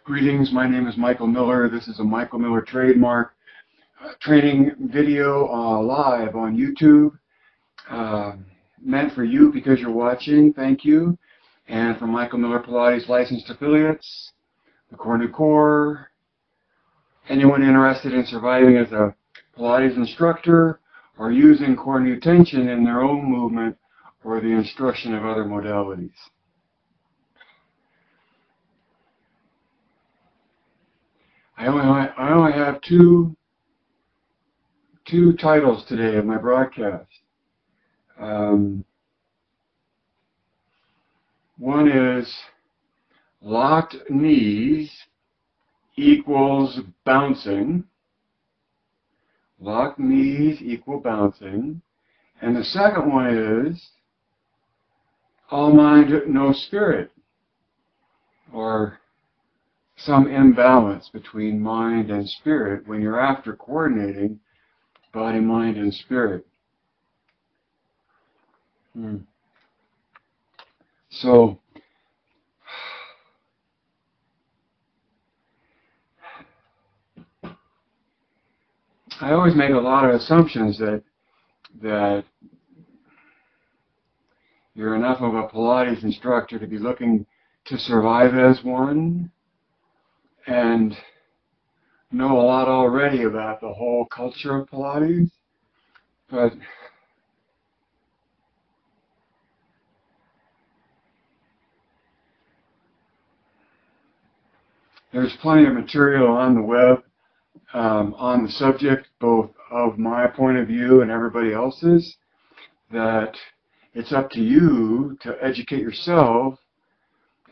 Greetings, my name is Michael Miller. This is a Michael Miller trademark training video live on YouTube. Meant for you because you're watching, thank you. And from Michael Miller Pilates licensed affiliates, the Core New Core, anyone interested in surviving as a Pilates instructor or using core new tension in their own movement or the instruction of other modalities. I only have two titles today of my broadcast. One is locked knees equals bouncing. Locked knees equal bouncing. And the second one is all mind, no spirit, or some imbalance between mind and spirit when you're after coordinating body, mind, and spirit. So, I always make a lot of assumptions that you're enough of a Pilates instructor to be looking to survive as one, and know a lot already about the whole culture of Pilates, but there's plenty of material on the web on the subject, both of my point of view and everybody else's, that it's up to you to educate yourself,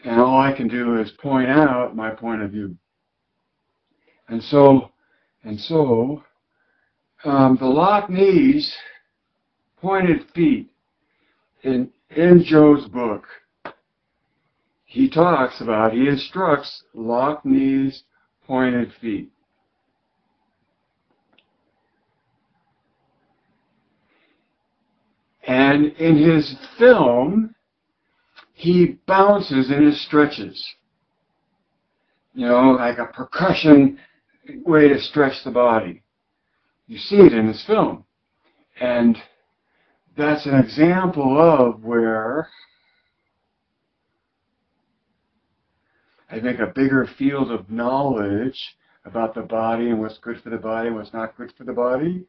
and all I can do is point out my point of view. And so, the locked knees, pointed feet, in Joe's book, he instructs locked knees, pointed feet. And in his film, he bounces in his stretches. You know, like a percussion way to stretch the body. You see it in his film. And that's an example of where I think a bigger field of knowledge about the body and what's good for the body and what's not good for the body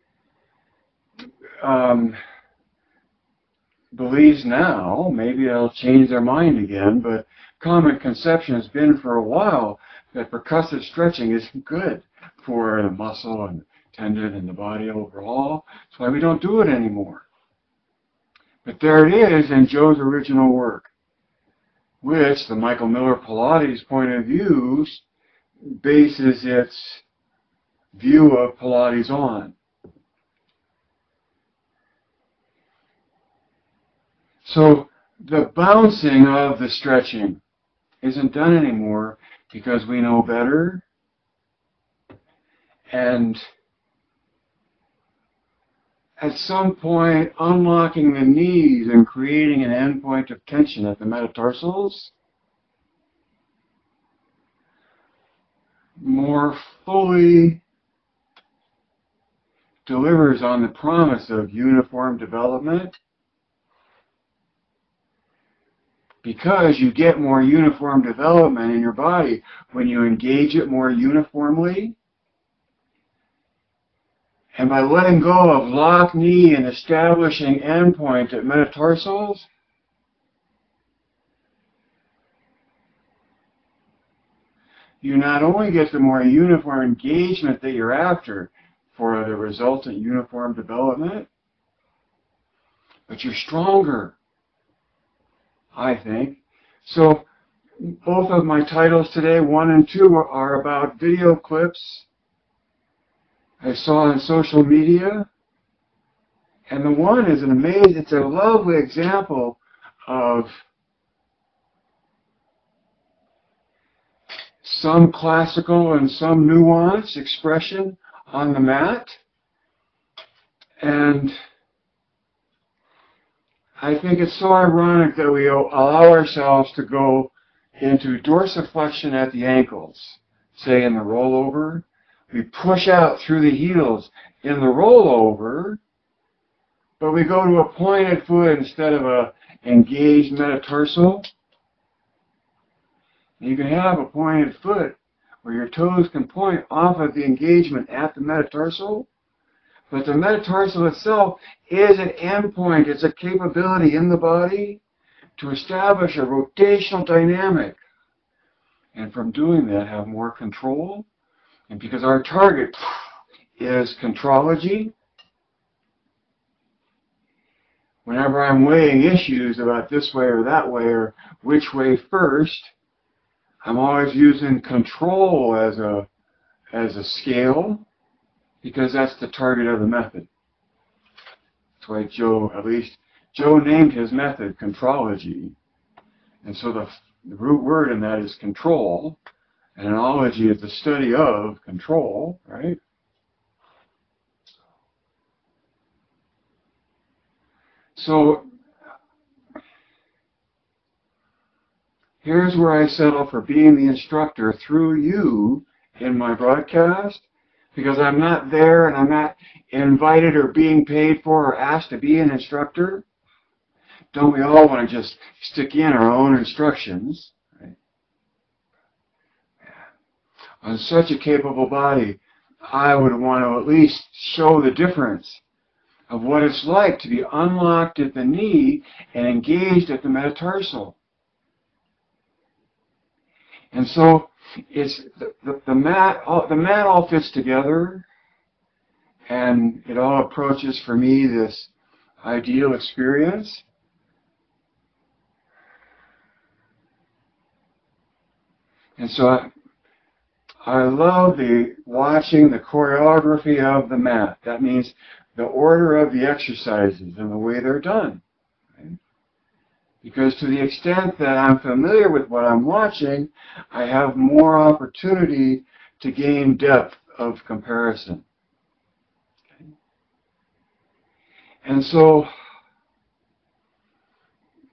believes now, maybe it'll change their mind again, but common conception has been for a while that percussive stretching isn't good for the muscle and tendon and the body overall. That's why we don't do it anymore. But there it is in Joe's original work, which the Michael Miller Pilates point of view bases its view of Pilates on. So the bouncing of the stretching isn't done anymore because we know better, and at some point unlocking the knees and creating an endpoint of tension at the metatarsals more fully delivers on the promise of uniform development, because you get more uniform development in your body when you engage it more uniformly. And by letting go of locked knee and establishing endpoint at metatarsals, you not only get the more uniform engagement that you're after for the resultant uniform development, but you're stronger, I think. So both of my titles today, 1 and 2, are about video clips I saw on social media. And the one is it's a lovely example of some classical and some nuanced expression on the mat. And I think it's so ironic that we allow ourselves to go into dorsiflexion at the ankles, say in the rollover. We push out through the heels in the rollover, but we go to a pointed foot instead of a engaged metatarsal. You can have a pointed foot where your toes can point off of the engagement at the metatarsal, but the metatarsal itself is an endpoint. It's a capability in the body to establish a rotational dynamic. And from doing that, have more control. And because our target is contrology, whenever I'm weighing issues about this way or that way or which way first, I'm always using control as a scale, because that's the target of the method. That's why Joe named his method contrology. And so the root word in that is control, and anology is the study of control, right? So here's where I settle for being the instructor through you in my broadcast, because I'm not there and I'm not invited or being paid for or asked to be an instructor. Don't we all want to just stick in our own instructions? Right? On such a capable body, I would want to at least show the difference of what it's like to be unlocked at the knee and engaged at the metatarsal. And so it's the mat all fits together, and it all approaches for me this ideal experience. And so I love watching the choreography of the mat. That means the order of the exercises and the way they're done. Right? Because to the extent that I'm familiar with what I'm watching, I have more opportunity to gain depth of comparison. Okay? And so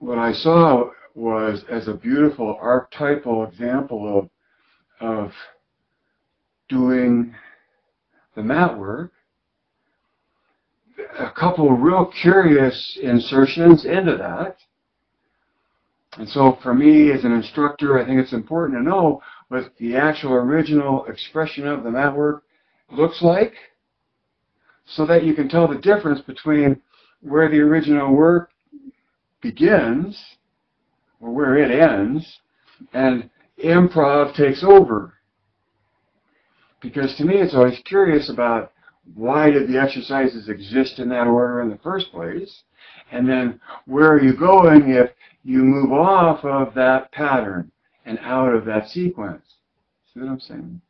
what I saw was, as a beautiful archetypal example of doing the mat work, a couple of real curious insertions into that. And so for me as an instructor, I think it's important to know what the actual original expression of the mat work looks like, so that you can tell the difference between where the original work begins or where it ends and improv takes over. Because to me it's always curious about why did the exercises exist in that order in the first place, and then where are you going if you move off of that pattern and out of that sequence. See what I'm saying?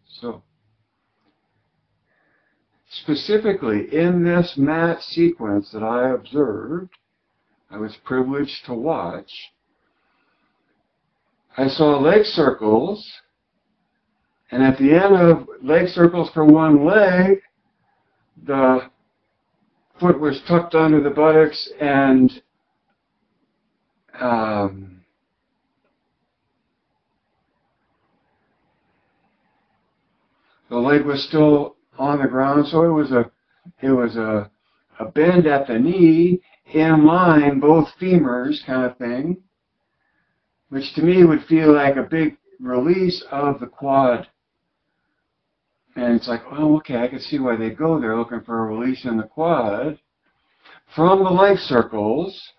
So specifically in this mat sequence that I observed, I was privileged to watch, I saw leg circles, and at the end of leg circles for one leg, the foot was tucked under the buttocks and the leg was still on the ground, so it was a bend at the knee, in line, both femurs kind of thing, which to me would feel like a big release of the quad. And it's like, oh, okay, I can see why they go there, looking for a release in the quad. From the leg circles,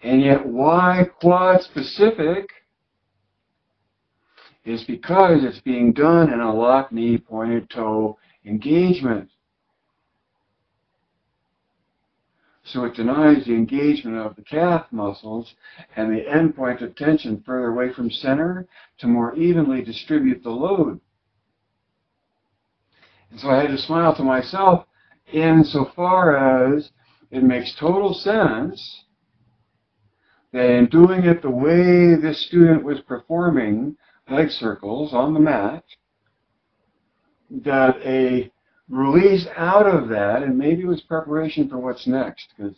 and yet why quad specific is because it's being done in a locked knee, pointed toe engagement. So it denies the engagement of the calf muscles and the end point of tension further away from center to more evenly distribute the load. And so I had to smile to myself insofar as it makes total sense that in doing it the way this student was performing leg circles on the mat, that a release out of that, and maybe it was preparation for what's next, because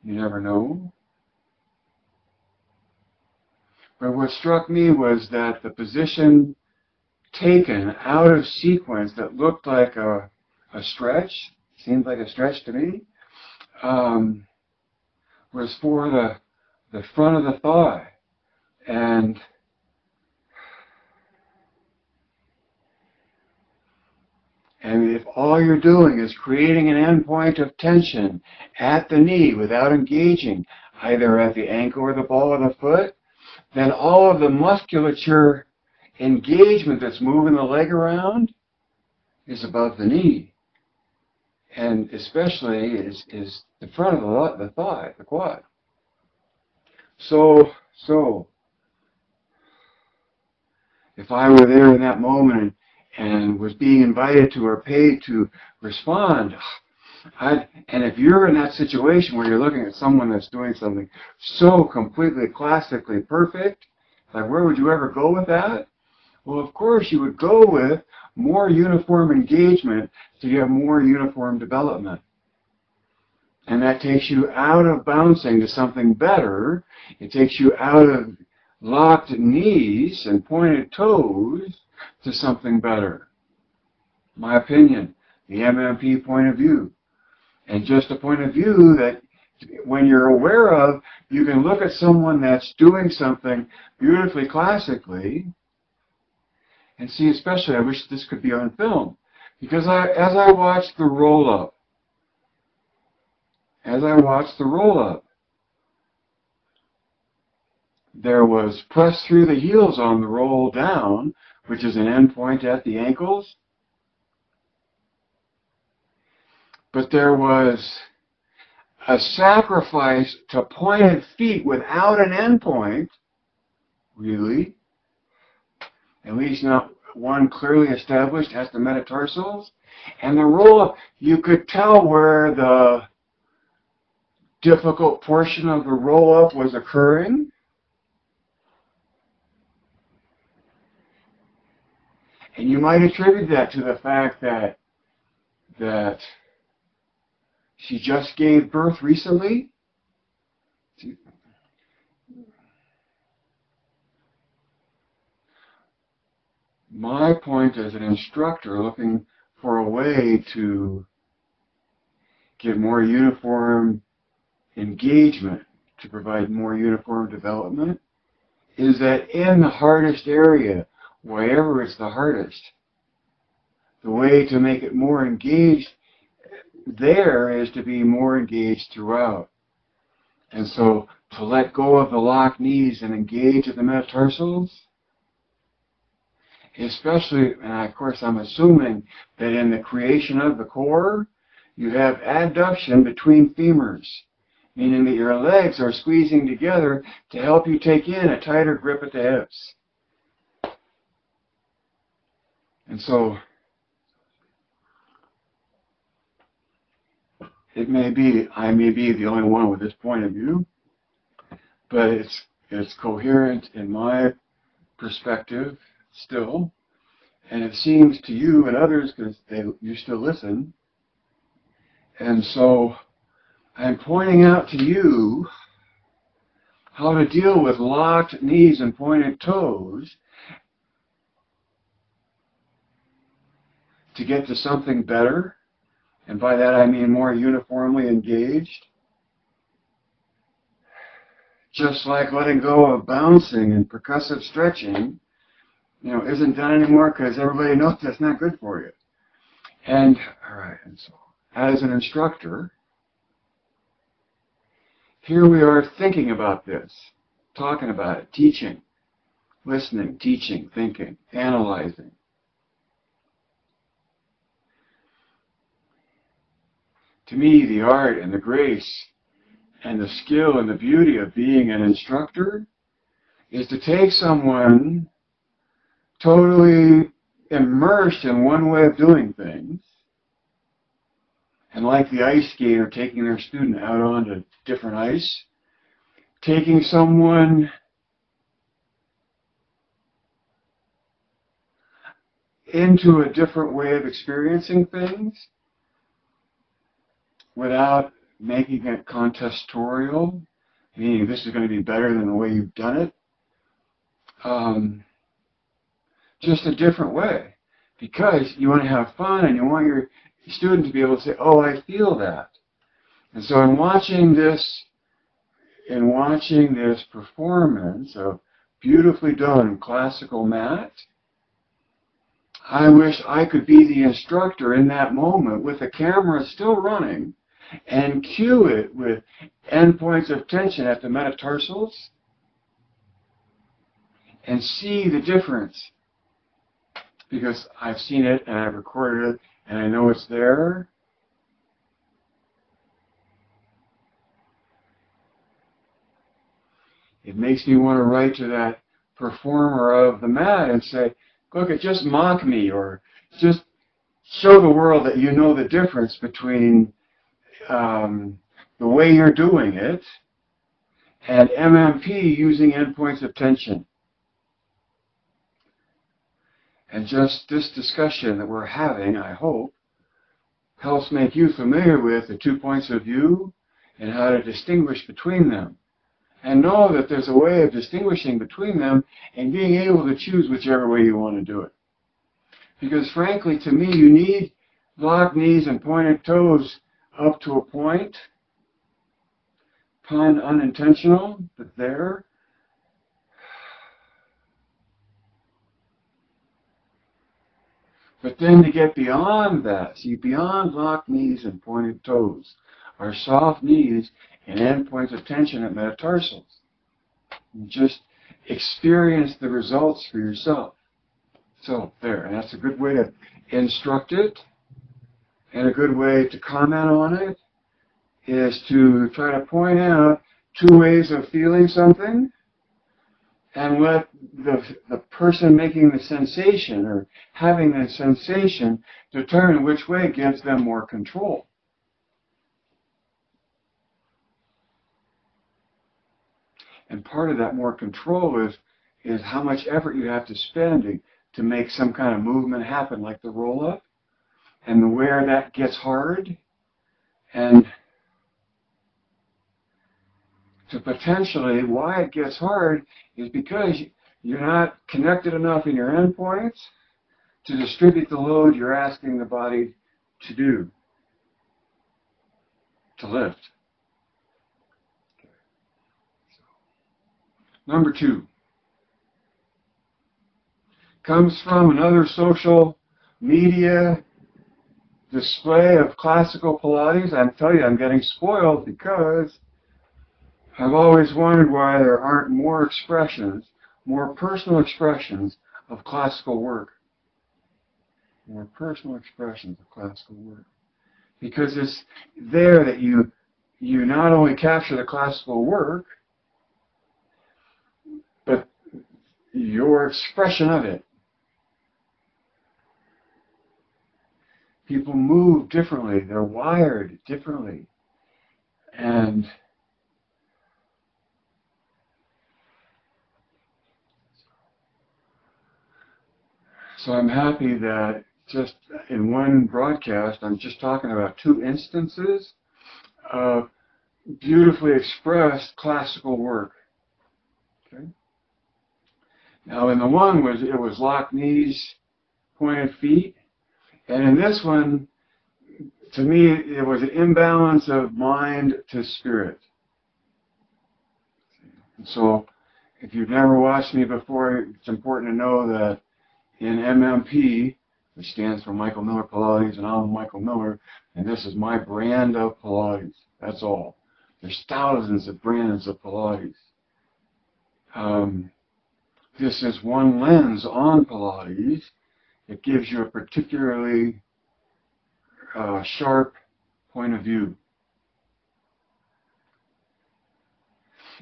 You never know. But what struck me was that the position taken out of sequence that looked like a stretch, seemed like a stretch to me, was for the front of the thigh. And if all you're doing is creating an endpoint of tension at the knee without engaging either at the ankle or the ball of the foot, then all of the musculature engagement that's moving the leg around is above the knee. And especially is the front of the thigh, the quad. So if I were there in that moment and was being invited to or paid to respond, and if you're in that situation where you're looking at someone that's doing something so completely classically perfect, like where would you ever go with that? Well, of course you would go with more uniform engagement to get more uniform development. And that takes you out of bouncing to something better. It takes you out of locked knees and pointed toes to something better. My opinion, the MMP point of view. And just a point of view that when you're aware of, you can look at someone that's doing something beautifully classically and see, especially, I wish this could be on film, because as I watched the roll-up, there was press through the heels on the roll down, which is an endpoint at the ankles. But there was a sacrifice to pointed feet without an endpoint, really. At least not one clearly established at the metatarsals. And the roll-up, you could tell where the difficult portion of the roll-up was occurring. And you might attribute that to the fact that she just gave birth recently. My point as an instructor looking for a way to get more uniform engagement, to provide more uniform development, is that in the hardest area, wherever it's the hardest, the way to make it more engaged there is to be more engaged throughout. And so to let go of the locked knees and engage at the metatarsals, especially, and of course I'm assuming that in the creation of the core, you have adduction between femurs, meaning that your legs are squeezing together to help you take in a tighter grip at the hips. And so it may be, I may be the only one with this point of view, but it's coherent in my perspective still, and it seems to you and others, because you still listen, and so I'm pointing out to you how to deal with locked knees and pointed toes to get to something better, and by that I mean more uniformly engaged. Just like letting go of bouncing and percussive stretching, isn't done anymore because everybody knows that's not good for you. And, all right, and so as an instructor, here we are thinking about this, talking about it, teaching, listening, teaching, thinking, analyzing. To me, the art and the grace and the skill and the beauty of being an instructor is to take someone totally immersed in one way of doing things, and like the ice skater taking their student out onto different ice, taking someone into a different way of experiencing things without making it contestorial, meaning this is going to be better than the way you've done it. Just a different way, because you want to have fun and you want your student to be able to say, oh, I feel that. And so in watching this performance of beautifully done classical mat, I wish I could be the instructor in that moment with the camera still running and cue it with endpoints of tension at the metatarsals and see the difference. Because I've seen it and I've recorded it and I know it's there. It makes me want to write to that performer of the mat and say, look, just mock me, or just show the world that you know the difference between the way you're doing it and MMP using endpoints of tension. And just this discussion that we're having, I hope, helps make you familiar with the 2 points of view and how to distinguish between them. And know that there's a way of distinguishing between them and being able to choose whichever way you want to do it. Because frankly, to me, you need locked knees and pointed toes up to a point. Pun unintentional, but there. But then to get beyond that, see, beyond locked knees and pointed toes are soft knees and endpoints of tension at metatarsals. And just experience the results for yourself. So there, and that's a good way to instruct it, and a good way to comment on it is to try to point out 2 ways of feeling something and let the person making the sensation or having the sensation determine which way gives them more control. And part of that more control is how much effort you have to spend to make some kind of movement happen, like the roll-up, and where that gets hard, and to potentially why it gets hard is because you're not connected enough in your endpoints to distribute the load you're asking the body to do, to lift. Number 2 comes from another social media display of classical Pilates. I tell you, I'm getting spoiled because I've always wondered why there aren't more expressions, more personal expressions of classical work. More personal expressions of classical work. Because it's there that you not only capture the classical work, but your expression of it. People move differently. They're wired differently. And so I'm happy that just in one broadcast, I'm just talking about 2 instances of beautifully expressed classical work. Okay? Now in the one it was locked knees, pointed feet. And in this one, to me, it was an imbalance of mind to spirit. And so, if you've never watched me before, it's important to know that in MMP, which stands for Michael Miller Pilates, and I'm Michael Miller, and this is my brand of Pilates. That's all. There's thousands of brands of Pilates. This is one lens on Pilates. It gives you a particularly sharp point of view.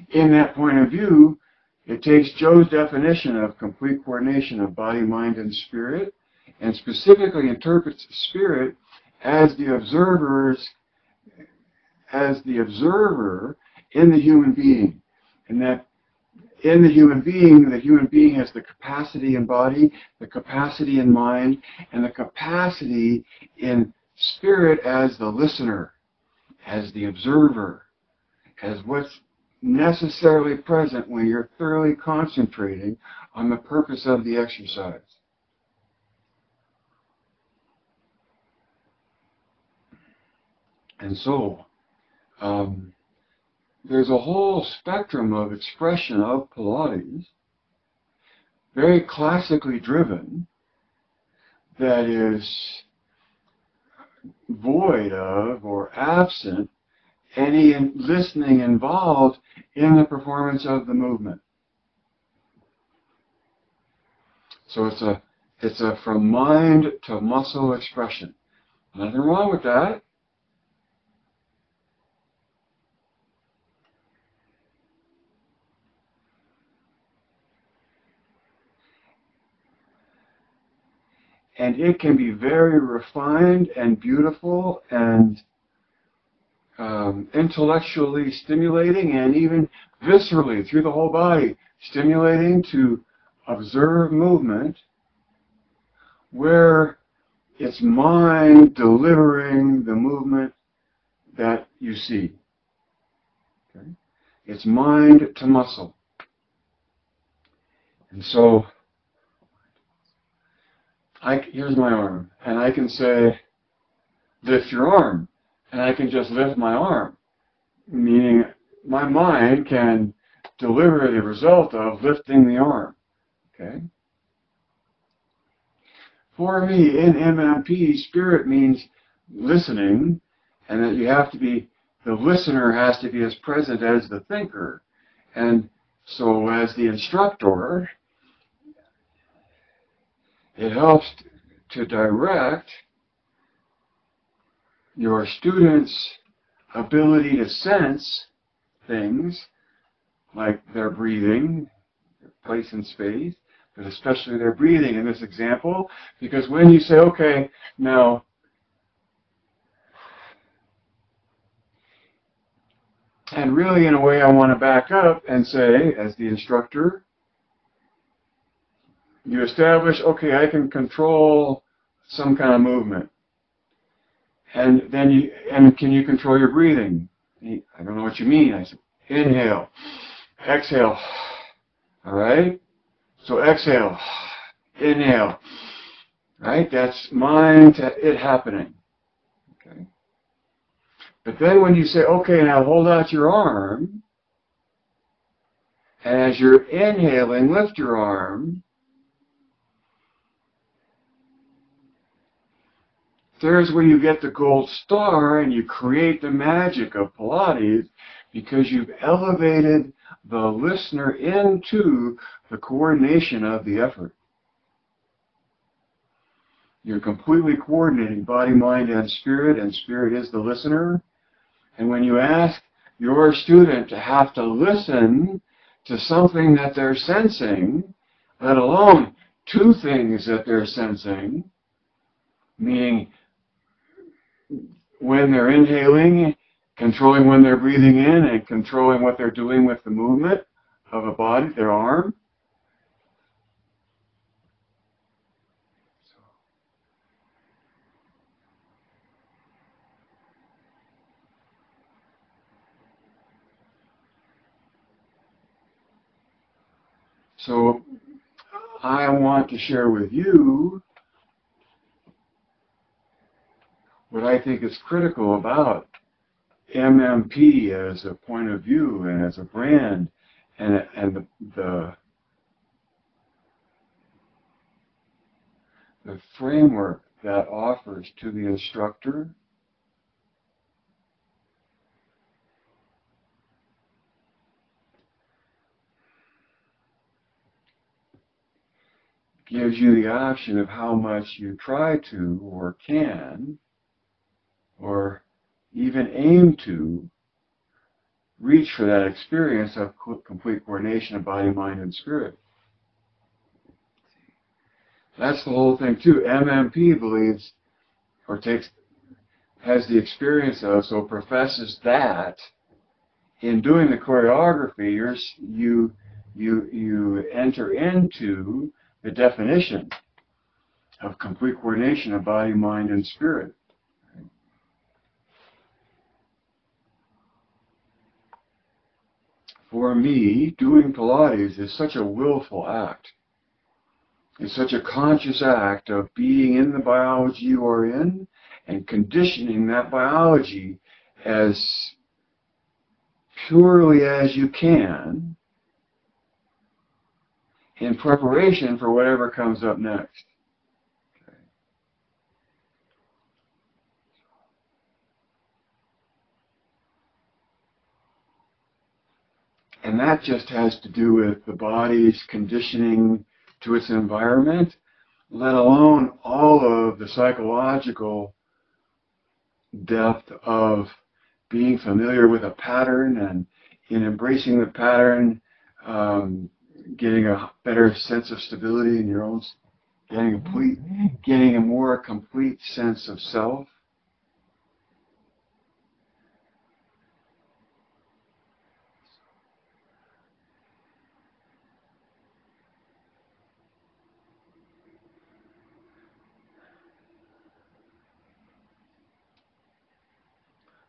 In that point of view, it takes Joe's definition of complete coordination of body, mind, and spirit, and specifically interprets spirit as the observer in the human being, and that in the human being has the capacity in body, the capacity in mind, and the capacity in spirit as the listener. as the observer, as what's necessarily present when you're thoroughly concentrating on the purpose of the exercise. And so, there's a whole spectrum of expression of Pilates, very classically driven, that is void of or absent any listening involved in the performance of the movement. So it's a from mind to muscle expression. Nothing wrong with that. And it can be very refined and beautiful and intellectually stimulating, and even viscerally through the whole body stimulating to observe movement where it's mind delivering the movement that you see. Okay? It's mind to muscle. And so here's my arm, and I can say, lift your arm, and I can just lift my arm, meaning my mind can deliver the result of lifting the arm. Okay? For me, in MMP, spirit means listening, and that you have to be, the listener has to be as present as the thinker. And so as the instructor, it helps to direct your students' ability to sense things like their breathing, their place in space, but especially their breathing in this example, because when you say, okay, now, and really in a way I want to back up and say, as the instructor, you establish, okay, I can control some kind of movement. And then can you control your breathing? I don't know what you mean. I said, inhale, exhale. All right? So exhale, inhale. Right? That's mind to it happening. Okay? But then when you say, okay, now hold out your arm, and as you're inhaling, lift your arm, there's where you get the gold star and you create the magic of Pilates, because you've elevated the listener into the coordination of the effort. You're completely coordinating body, mind, and spirit is the listener. And when you ask your student to have to listen to something that they're sensing, let alone two things that they're sensing, meaning when they're inhaling, controlling when they're breathing in, and controlling what they're doing with the movement of a body, their arm. So I want to share with you what I think is critical about MMP as a point of view and as a brand, and the framework that offers to the instructor, gives you the option of how much you try to or can or even aim to reach for that experience of complete coordination of body, mind, and spirit. That's the whole thing too. MMP believes, or has the experience of, so professes that in doing the choreography, you enter into the definition of complete coordination of body, mind, and spirit. for me, doing Pilates is such a willful act. It's such a conscious act of being in the biology you are in and conditioning that biology as purely as you can in preparation for whatever comes up next. Okay. And that just has to do with the body's conditioning to its environment, let alone all of the psychological depth of being familiar with a pattern and in embracing the pattern, getting a better sense of stability in your own, getting a more complete sense of self.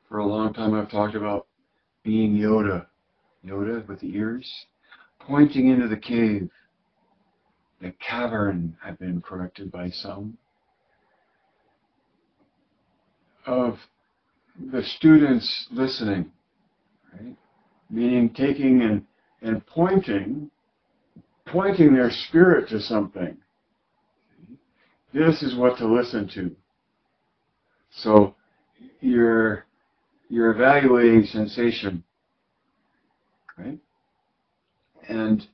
For a long time I've talked about being Yoda, Yoda with the ears, pointing into the cave, the cavern, I've been corrected by some, of the students listening, right? Meaning taking and pointing their spirit to something. This is what to listen to. So you're evaluating sensation, right? And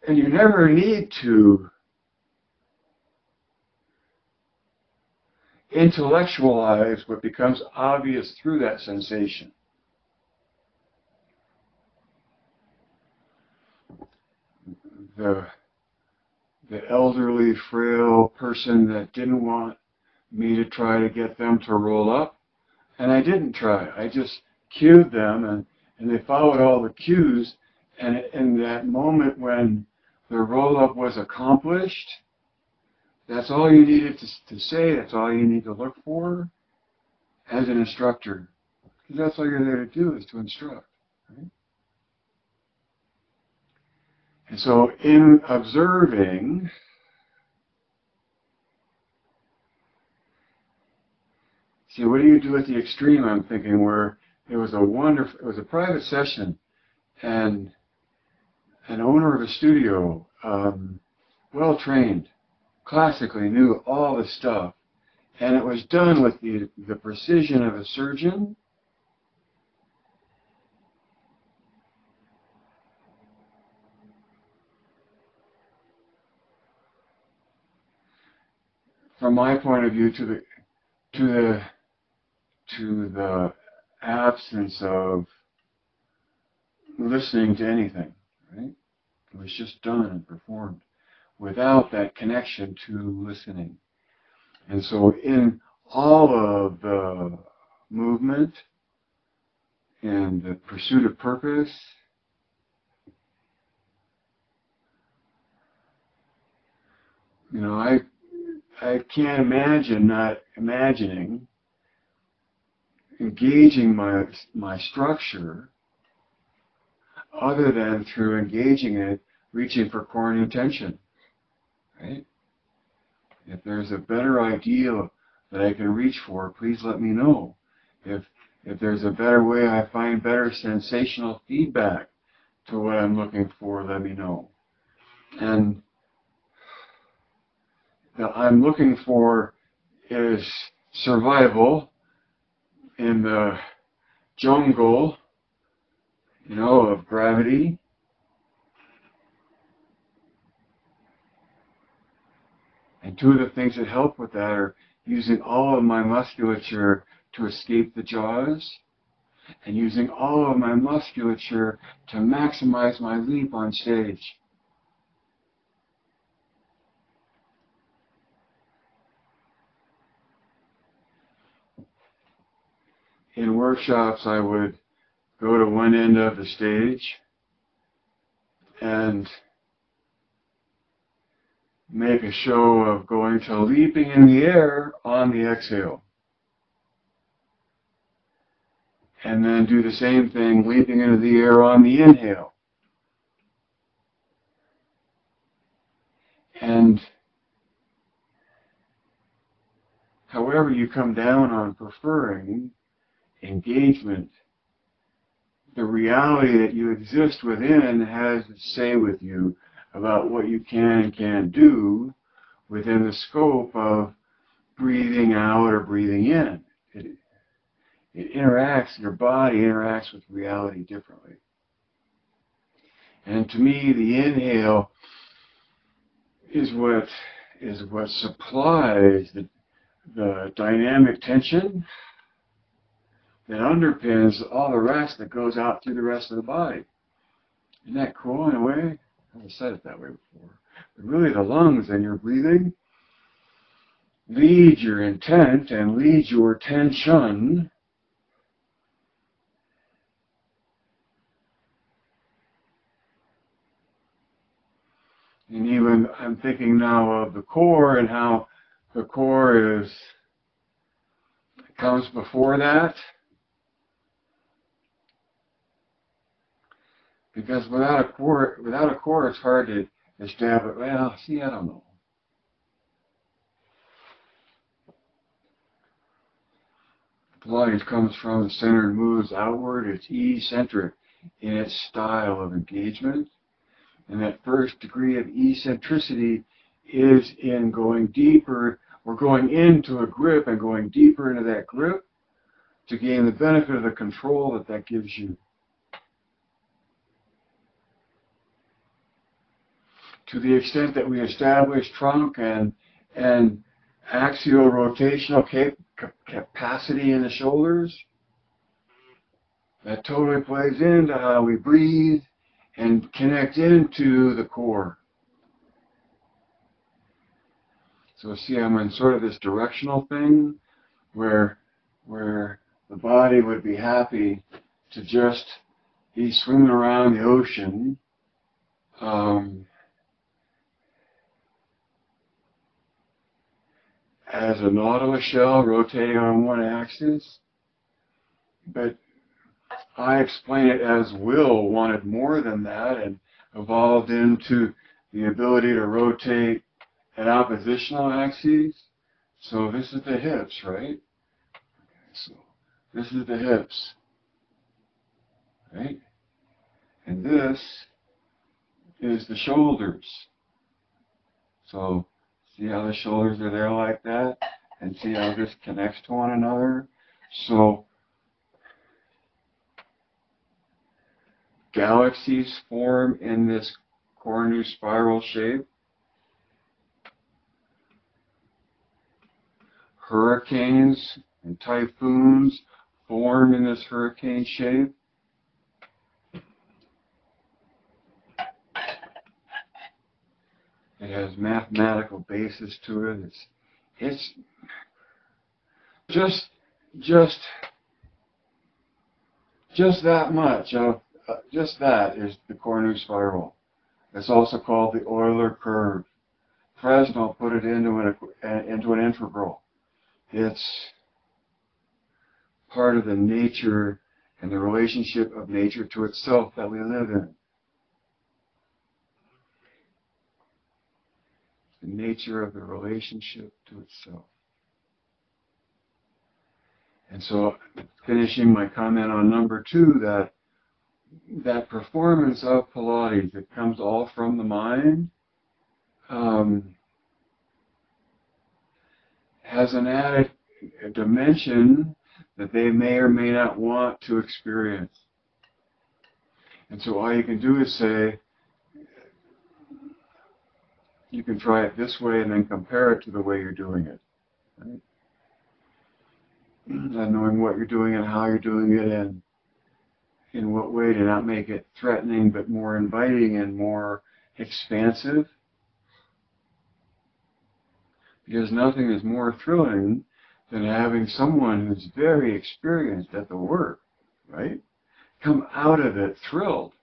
you never need to intellectualize what becomes obvious through that sensation. The elderly, frail person that didn't want me to try to get them to roll up, and I didn't try. I just cued them, and they followed all the cues, and in that moment when the roll-up was accomplished, that's all you needed to say, that's all you need to look for as an instructor. Because that's all you're there to do, is to instruct. Right? And so in observing, see, what do you do at the extreme, I'm thinking, where it was a private session, and an owner of a studio, well trained, classically knew all the stuff, and it was done with the precision of a surgeon. From my point of view, to the absence of listening to anything, right? It was just done and performed without that connection to listening. And so in all of the movement and the pursuit of purpose, you know, I can't imagine not imagining engaging my structure other than through engaging it, reaching for core and intention, right? If there's a better ideal that I can reach for, please let me know. If there's a better way, I find better sensational feedback to what I'm looking for, let me know. And that I'm looking for is survival in the jungle, you know, of gravity. And two of the things that help with that are using all of my musculature to escape the jaws, and using all of my musculature to maximize my leap on stage. In workshops, I would go to one end of the stage and make a show of going to leaping in the air on the exhale. And then do the same thing, leaping into the air on the inhale. And however you come down on preferring engagement, the reality that you exist within has to say with you about what you can and can't do within the scope of breathing out or breathing in. It interacts, your body interacts with reality differently. And to me, the inhale is what supplies the dynamic tension that underpins all the rest that goes out through the rest of the body. Isn't that cool in a way? I haven't said it that way before. But really the lungs and your breathing lead your intent and lead your tension and even I'm thinking now of the core and how the core comes before that. Because without a core, it's hard to establish. Well, see, I don't know. Pilates comes from the center and moves outward. It's eccentric in its style of engagement, and that first degree of eccentricity is in going deeper. We're going into a grip and going deeper into that grip to gain the benefit of the control that gives you. To the extent that we establish trunk and axial rotational capacity in the shoulders, that totally plays into how we breathe and connect into the core. So see, I'm in sort of this directional thing where the body would be happy to just be swimming around the ocean, as a nautilus shell rotating on one axis, but I explain it as will wanted more than that and evolved into the ability to rotate at oppositional axes. So this is the hips, right? So this is the hips, right? And this is the shoulders. So see how the shoulders are there like that? And see how this connects to one another? So galaxies form in this cornu spiral shape. Hurricanes and typhoons form in this hurricane shape. It has mathematical basis to it. It's just that much of just that is the cornu spiral. It's also called the Euler curve. Fresnel put it into an integral. It's part of the nature and the relationship of nature to itself that we live in. The nature of the relationship to itself. And so, finishing my comment on number 2, that performance of Pilates that comes all from the mind has an added dimension that they may or may not want to experience. And so all you can do is say, you can try it this way and then compare it to the way you're doing it. Right? And knowing what you're doing and how you're doing it and in what way to not make it threatening but more inviting and more expansive. Because nothing is more thrilling than having someone who's very experienced at the work, right, come out of it thrilled.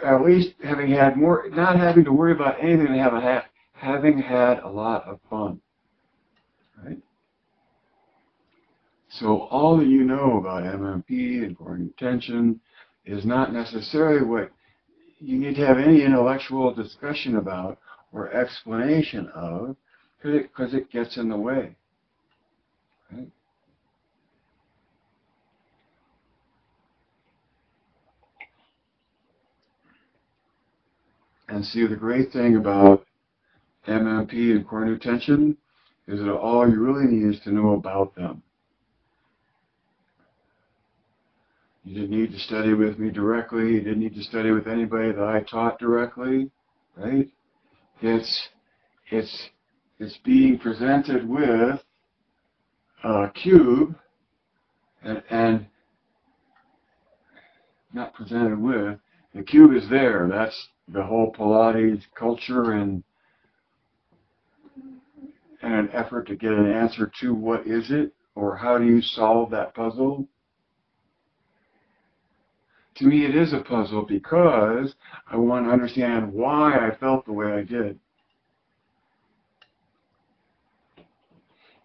At least having had more, not having to worry about anything and having had a lot of fun, right? So all that you know about MMP and coordinate attention is not necessarily what you need to have any intellectual discussion about or explanation of, because it gets in the way. Right? And see, the great thing about MMP and coordinate attention is that all you really need is to know about them. You didn't need to study with me directly. You didn't need to study with anybody that I taught directly, right? It's being presented with a cube, and not presented with. The cube is there. That's the whole Pilates culture and an effort to get an answer to what is it, or how do you solve that puzzle. To me, it is a puzzle because I want to understand why I felt the way I did.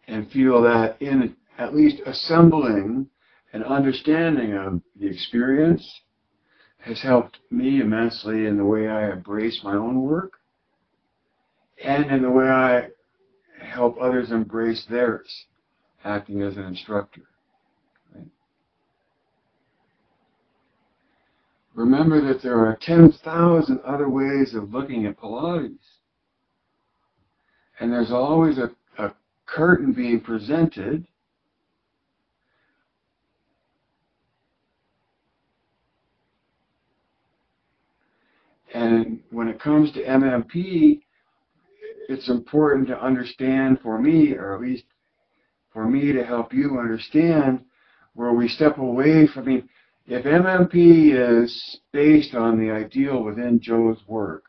And feel that in at least assembling an understanding of the experience has helped me immensely in the way I embrace my own work and in the way I help others embrace theirs, acting as an instructor. Right? Remember that there are 10,000 other ways of looking at Pilates. And there's always a curtain being presented. And when it comes to MMP, it's important to understand for me, or at least for me to help you understand, where we step away from, if MMP is based on the ideal within Joe's work,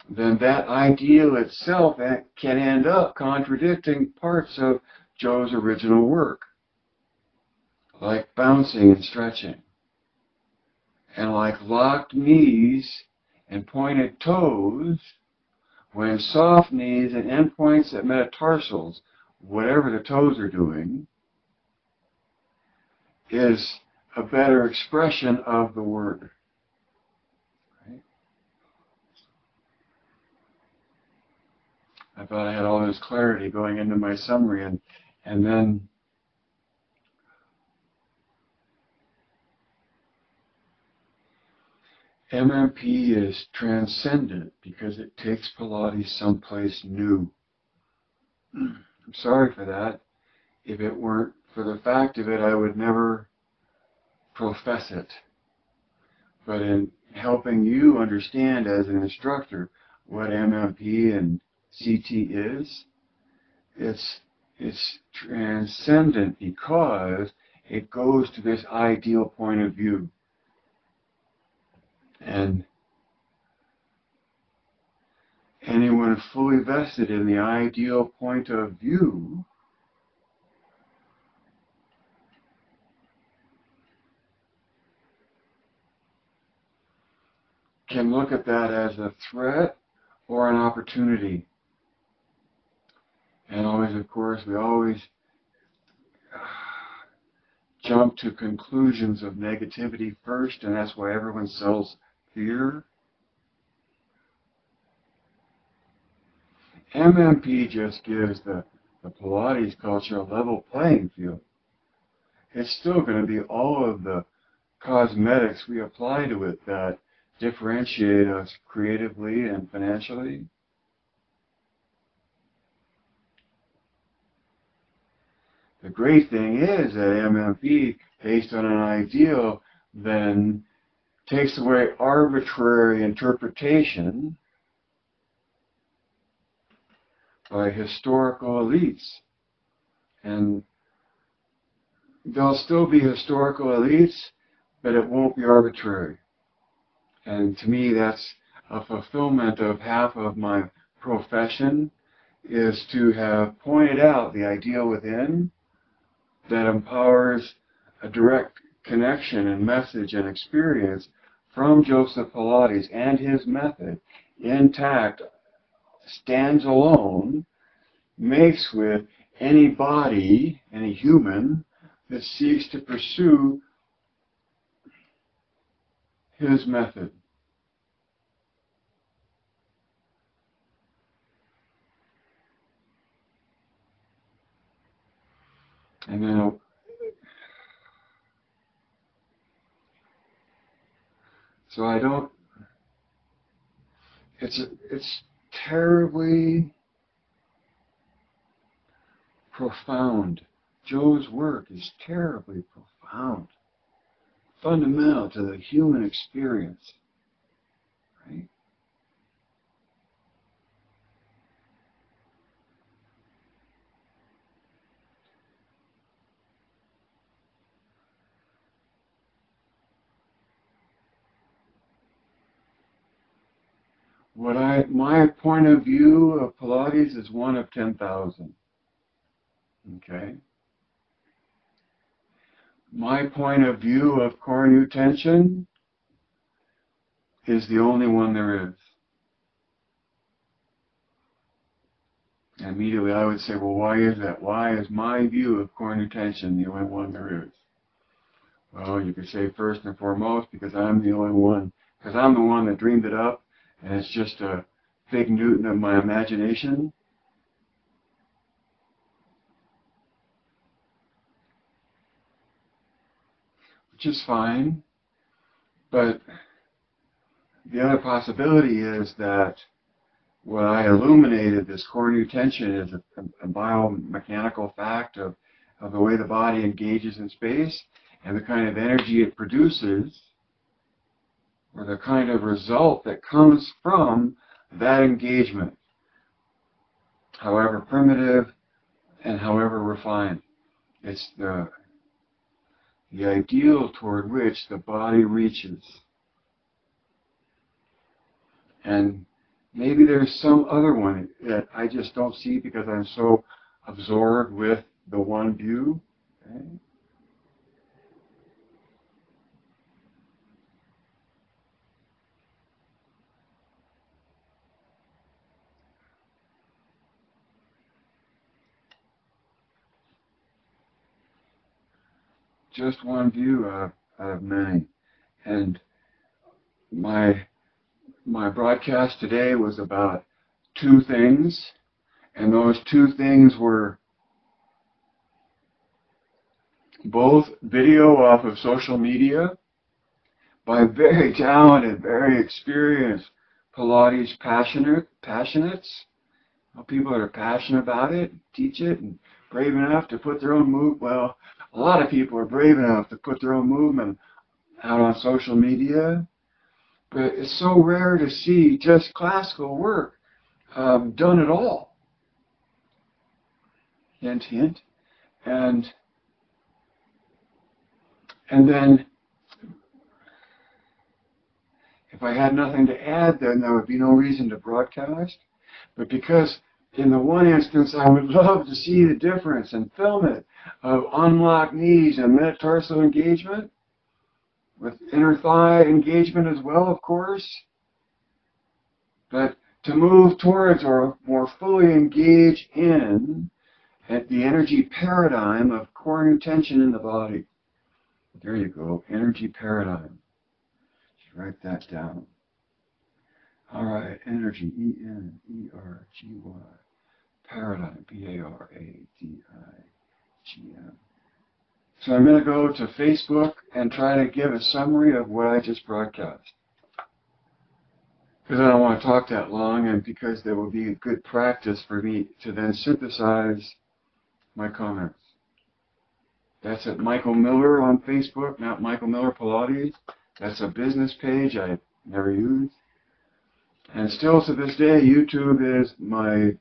then that ideal itself can end up contradicting parts of Joe's original work, like bouncing and stretching, and like locked knees and pointed toes, when soft knees and endpoints at metatarsals, whatever the toes are doing, is a better expression of the word. Right? I thought I had all this clarity going into my summary, and then MMP is transcendent because it takes Pilates someplace new. I'm sorry for that. If it weren't for the fact of it, I would never profess it. But in helping you understand as an instructor what MMP and CT is, it's transcendent because it goes to this ideal point of view. And anyone fully vested in the ideal point of view can look at that as a threat or an opportunity. And always, of course, we always jump to conclusions of negativity first, and that's why everyone sells fear. MMP just gives the Pilates culture a level playing field. It's still going to be all of the cosmetics we apply to it that differentiate us creatively and financially. The great thing is that MMP, based on an ideal, then takes away arbitrary interpretation by historical elites. And there'll still be historical elites, but it won't be arbitrary. And to me, that's a fulfillment of half of my profession, is to have pointed out the ideal within that empowers a direct connection and message and experience from Joseph Pilates and his method, intact, stands alone, makes with any body, any human, that seeks to pursue his method. And then, so I don't, it's terribly profound. Joe's work is terribly profound, fundamental to the human experience, right? My point of view of Pilates is one of 10,000. Okay? My point of view of core new tension is the only one there is. And immediately I would say, well, why is that? Why is my view of core new tension the only one there is? Well, you could say first and foremost because I'm the only one, because I'm the one that dreamed it up, and it's just a fig Newton of my imagination. Which is fine, but the other possibility is that what I illuminated, this core new tension, is a biomechanical fact of the way the body engages in space and the kind of energy it produces, or the kind of result that comes from that engagement, however primitive and however refined. It's the ideal toward which the body reaches. And maybe there's some other one that I just don't see because I'm so absorbed with the one view. Okay? Just one view out of many. And my broadcast today was about two things, and those two things were both video off of social media by very talented, very experienced Pilates passionates, people that are passionate about it, teach it, and brave enough to put their own well, a lot of people are brave enough to put their own movement out on social media, but it's so rare to see just classical work done at all. Hint, hint. And then if I had nothing to add, then there would be no reason to broadcast. But because in the one instance, I would love to see the difference and film it of unlocked knees and metatarsal engagement with inner thigh engagement as well, of course. But to move towards or more fully engage in at the energy paradigm of core new tension in the body. There you go, energy paradigm. Just write that down. All right, energy, E-N-E-R-G-Y, paradigm, P-A-R-A-D-I-G-M. So I'm going to go to Facebook and try to give a summary of what I just broadcast. Because I don't want to talk that long, and because there will be a good practice for me to then synthesize my comments. That's at Michael Miller on Facebook, not Michael Miller Pilates. That's a business page I never use. And still to this day, YouTube is my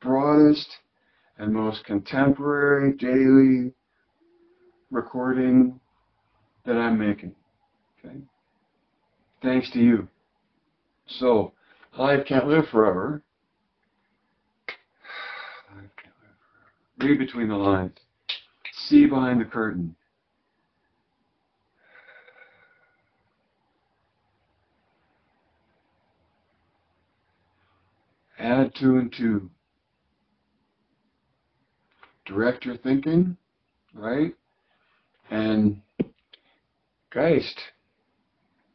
broadest and most contemporary daily recording that I'm making. Okay? Thanks to you. So, life can't live forever. Life can't live forever. Read between the lines. See behind the curtain. Add two and two. direct your thinking, right? And Geist,